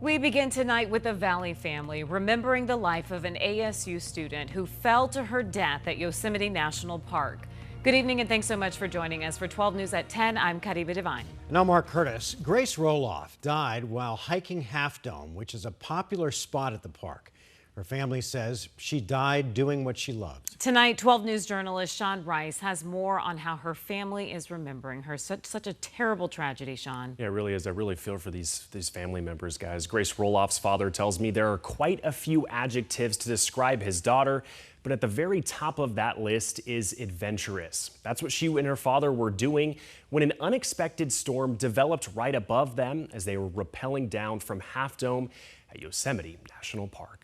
We begin tonight with the Valley family remembering the life of an ASU student who fell to her death at Yosemite National Park. Good evening and thanks so much for joining us. For 12 News at 10, I'm Kariba Devine. And I'm Mark Curtis. Grace Roloff died while hiking Half Dome, which is a popular spot at the park. Her family says she died doing what she loved. Tonight, 12 News journalist Sean Rice has more on how her family is remembering her. Such a terrible tragedy, Sean. Yeah, it really is. I really feel for these family members, guys. Grace Roloff's father tells me there are quite a few adjectives to describe his daughter, but at the very top of that list is adventurous. That's what she and her father were doing when an unexpected storm developed right above them as they were rappelling down from Half Dome at Yosemite National Park.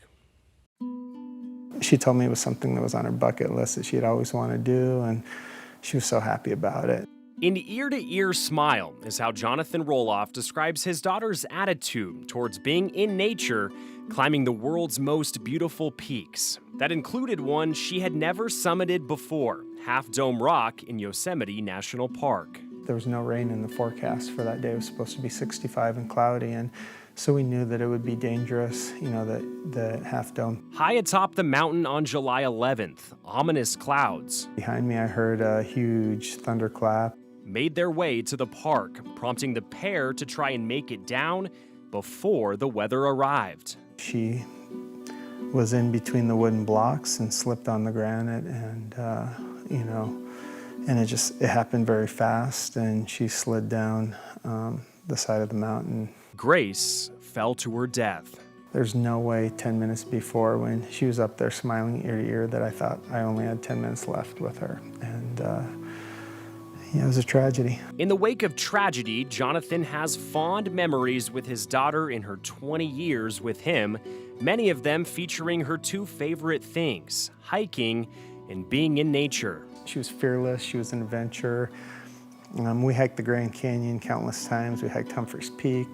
She told me it was something that was on her bucket list that she had always wanted to do, and she was so happy about it. An ear-to-ear smile is how Jonathan Roloff describes his daughter's attitude towards being in nature, climbing the world's most beautiful peaks. That included one she had never summited before, Half Dome Rock in Yosemite National Park. There was no rain in the forecast for that day. It was supposed to be 65 and cloudy, and so we knew that it would be dangerous, the Half Dome. High atop the mountain on July 11th, ominous clouds Behind me, I heard a huge thunderclap. Made their way to the park, prompting the pair to try and make it down before the weather arrived. She was in between the wooden blocks and slipped on the granite, and and it happened very fast, and she slid down the side of the mountain. Grace fell to her death. There's no way 10 minutes before, when she was up there smiling ear to ear, that I thought I only had 10 minutes left with her. And it was a tragedy. In the wake of tragedy, Jonathan has fond memories with his daughter in her 20 years with him, many of them featuring her two favorite things, hiking and being in nature. She was fearless, she was an adventurer. We hiked the Grand Canyon countless times. We hiked Humphreys Peak.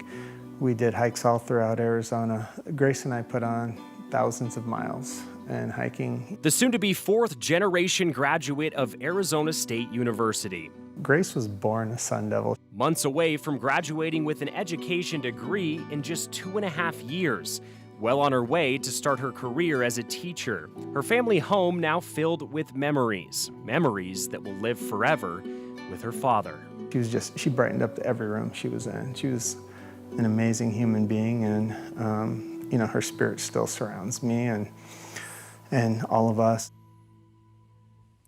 We did hikes all throughout Arizona. Grace and I put on thousands of miles and hiking. The soon-to-be fourth-generation graduate of Arizona State University. Grace was born a Sun Devil. Months away from graduating with an education degree in just 2.5 years. Well on her way to start her career as a teacher. Her family home now filled with memories. Memories that will live forever with her father. She brightened up every room she was in. She was an amazing human being, and her spirit still surrounds me and all of us.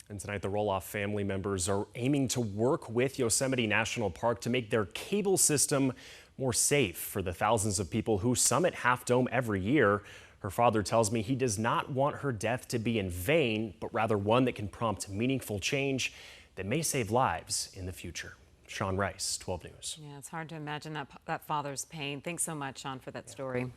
And tonight, the Roloff family members are aiming to work with Yosemite National Park to make their cable system more safe for the thousands of people who summit Half Dome every year. Her father tells me he does not want her death to be in vain, but rather one that can prompt meaningful change that may save lives in the future. Sean Rice, 12 News. Yeah, it's hard to imagine that father's pain. Thanks so much, Sean, for that story.